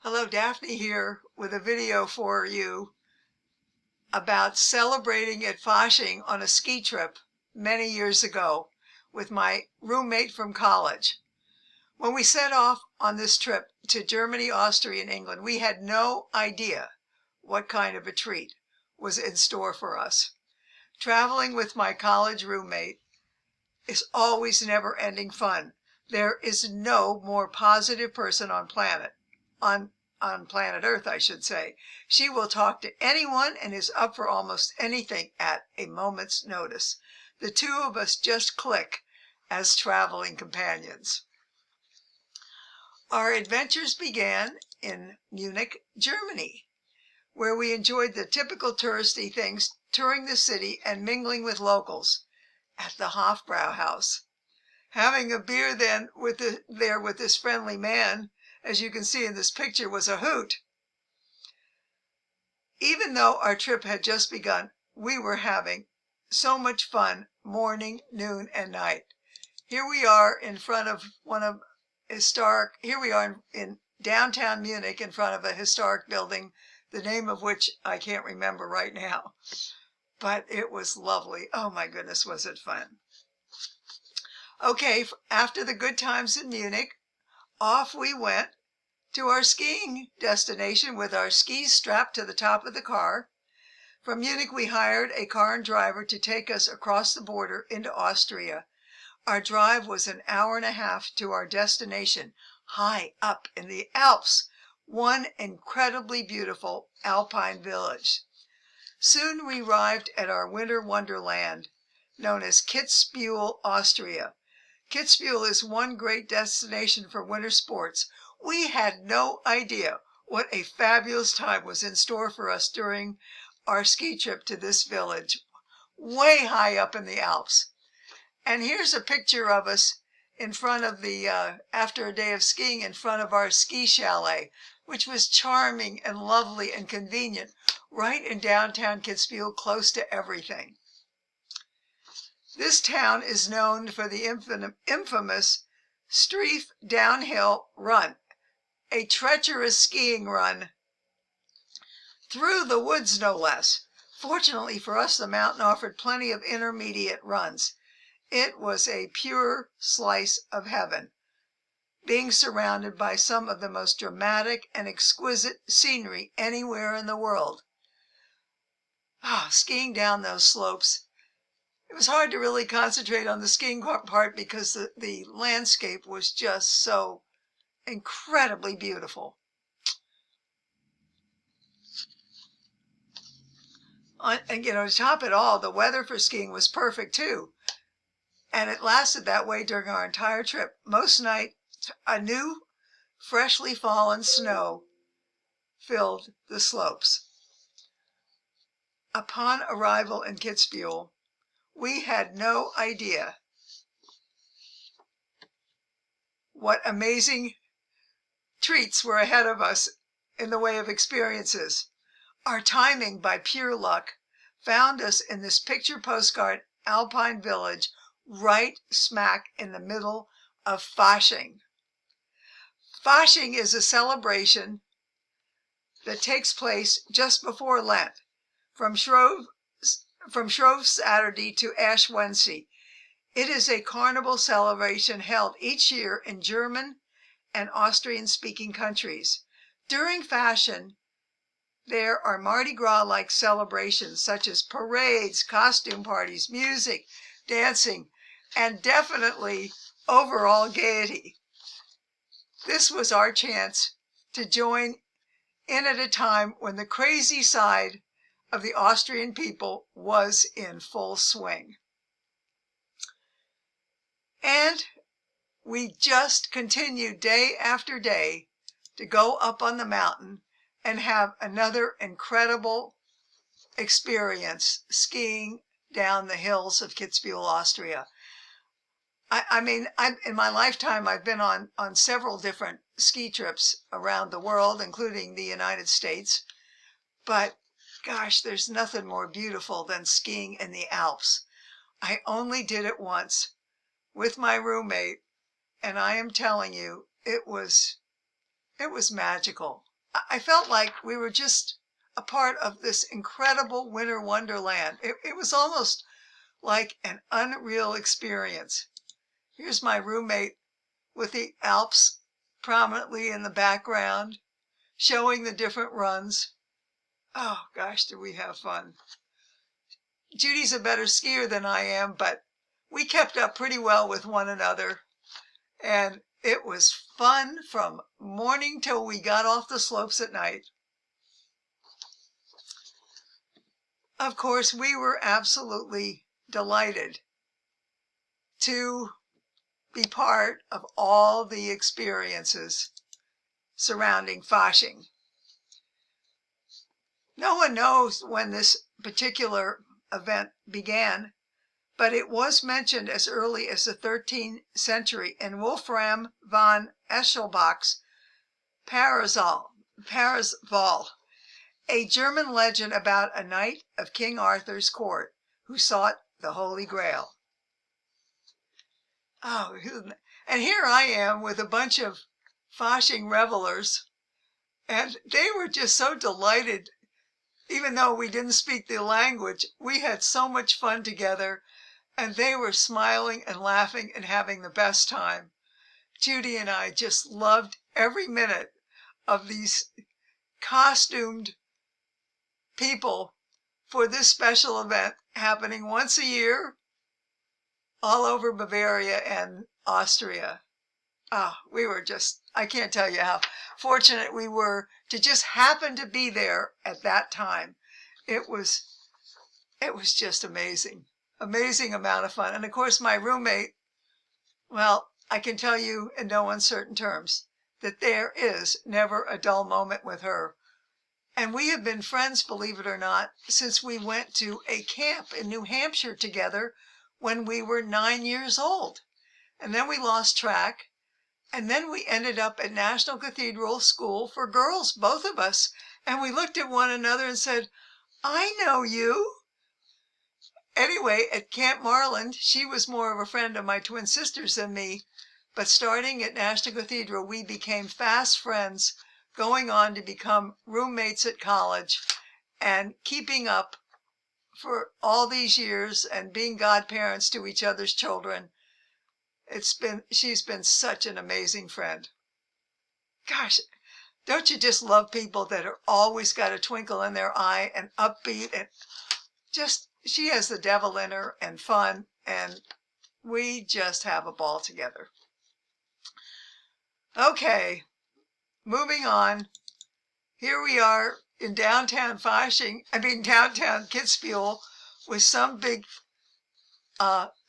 Hello, Daphne here with a video for you about celebrating at Fasching on a ski trip many years ago with my roommate from college. When we set off on this trip to Germany, Austria, and England, we had no idea what kind of a treat was in store for us. Traveling with my college roommate is always never-ending fun. There is no more positive person on planet Earth, I should say. She will talk to anyone and is up for almost anything at a moment's notice. The two of us just click as traveling companions. Our adventures began in Munich, Germany, where we enjoyed the typical touristy things, touring the city and mingling with locals at the Hofbrauhaus. Having a beer then with this friendly man, as you can see in this picture, was a hoot. Even though our trip had just begun, we were having so much fun morning, noon, and night. Here we are in front of in downtown Munich in front of a historic building, the name of which I can't remember right now. But it was lovely. Oh my goodness, was it fun. Okay, after the good times in Munich, off we went to our skiing destination with our skis strapped to the top of the car. From Munich, we hired a car and driver to take us across the border into Austria. Our drive was an hour and a half to our destination, high up in the Alps, one incredibly beautiful alpine village. Soon we arrived at our winter wonderland, known as Kitzbühel, Austria. Kitzbühel is one great destination for winter sports. We had no idea what a fabulous time was in store for us during our ski trip to this village, way high up in the Alps. And here's a picture of us in front of after a day of skiing in front of our ski chalet, which was charming and lovely and convenient, right in downtown Kitzbühel, close to everything. This town is known for the infamous Streif downhill run, a treacherous skiing run through the woods, no less. Fortunately for us, the mountain offered plenty of intermediate runs. It was a pure slice of heaven, being surrounded by some of the most dramatic and exquisite scenery anywhere in the world. Skiing down those slopes, it was hard to really concentrate on the skiing part because the landscape was just so incredibly beautiful. And to top it all, the weather for skiing was perfect too. And it lasted that way during our entire trip. Most nights, a new, freshly fallen snow filled the slopes. Upon arrival in Kitzbühel, we had no idea what amazing treats were ahead of us in the way of experiences. Our timing, by pure luck, found us in this picture postcard alpine village right smack in the middle of Fasching. Fasching is a celebration that takes place just before Lent, from Shrove Saturday to Ash Wednesday. It is a carnival celebration held each year in German and Austrian-speaking countries. During Fasching, there are Mardi Gras-like celebrations such as parades, costume parties, music, dancing, and definitely overall gaiety. This was our chance to join in at a time when the crazy side of the Austrian people was in full swing. And we just continued day after day to go up on the mountain and have another incredible experience skiing down the hills of Kitzbühel, Austria. In my lifetime, I've been on several different ski trips around the world, including the United States. But gosh, there's nothing more beautiful than skiing in the Alps. I only did it once with my roommate, and I am telling you, it was magical. I felt like we were just a part of this incredible winter wonderland. It was almost like an unreal experience. Here's my roommate with the Alps prominently in the background, showing the different runs. Oh gosh, did we have fun. Judy's a better skier than I am, but we kept up pretty well with one another. And it was fun from morning till we got off the slopes at night. Of course, we were absolutely delighted to be part of all the experiences surrounding Fasching. No one knows when this particular event began, but it was mentioned as early as the 13th century in Wolfram von Eschenbach's Parzival, a German legend about a knight of King Arthur's court who sought the Holy Grail. Oh, and here I am with a bunch of Fasching revelers, and they were just so delighted. Even though we didn't speak the language, we had so much fun together, and they were smiling and laughing and having the best time. Judy and I just loved every minute of these costumed people for this special event happening once a year all over Bavaria and Austria. We were just, I can't tell you how fortunate we were to just happen to be there at that time. It was just amazing amount of fun. And of course, my roommate, well, I can tell you in no uncertain terms that there is never a dull moment with her. And we have been friends, believe it or not, since we went to a camp in New Hampshire together when we were 9 years old. And then we lost track. And then we ended up at National Cathedral School for Girls, both of us. And we looked at one another and said, I know you. Anyway, at Camp Marland, she was more of a friend of my twin sisters than me. But starting at National Cathedral, we became fast friends, going on to become roommates at college and keeping up for all these years and being godparents to each other's children. She's been such an amazing friend. Gosh, don't you just love people that are always got a twinkle in their eye and upbeat, and just, she has the devil in her and fun, and we just have a ball together. Okay, moving on. Here we are in downtown Kitzbühel with some big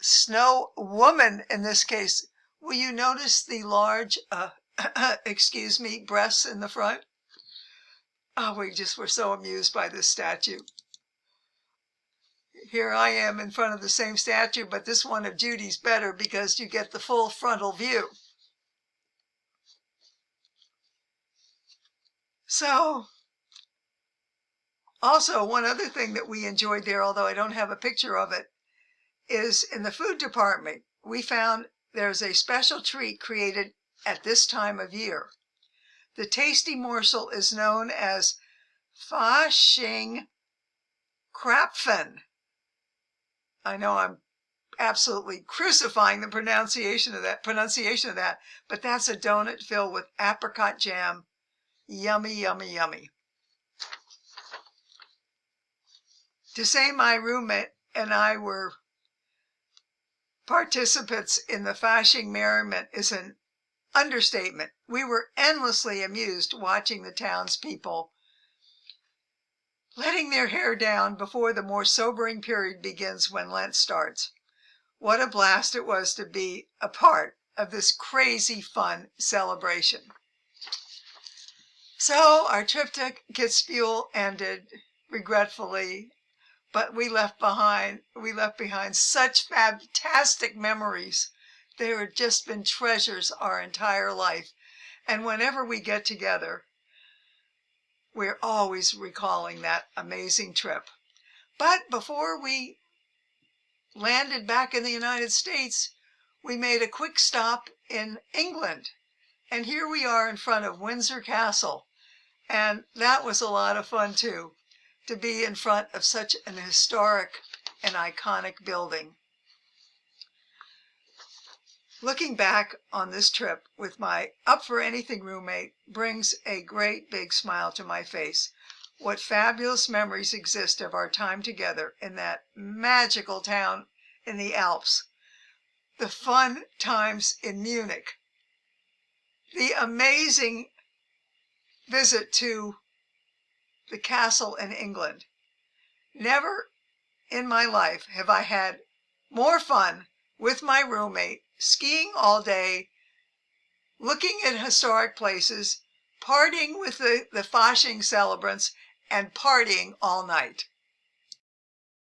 snow woman in this case. Will you notice the large, breasts in the front? Oh, we just were so amused by this statue. Here I am in front of the same statue, but this one of Judy's better because you get the full frontal view. So, also one other thing that we enjoyed there, although I don't have a picture of it, is in the food department. We found there's a special treat created at this time of year. The tasty morsel is known as Fasching Krapfen. I know I'm absolutely crucifying the pronunciation of that, but that's a donut filled with apricot jam. Yummy, yummy, yummy. To say my roommate and I were participants in the Fasching merriment is an understatement. We were endlessly amused watching the townspeople letting their hair down before the more sobering period begins when Lent starts. What a blast it was to be a part of this crazy fun celebration. So our trip to Kitzbühel ended regretfully, but we left behind such fantastic memories. They have just been treasures our entire life. And whenever we get together, we're always recalling that amazing trip. But before we landed back in the United States, we made a quick stop in England. And here we are in front of Windsor Castle. And that was a lot of fun too, to be in front of such an historic and iconic building. Looking back on this trip with my up-for-anything roommate brings a great big smile to my face. What fabulous memories exist of our time together in that magical town in the Alps. The fun times in Munich. The amazing visit to the castle in England. Never in my life have I had more fun with my roommate, skiing all day, looking at historic places, partying with the Fasching celebrants, and partying all night.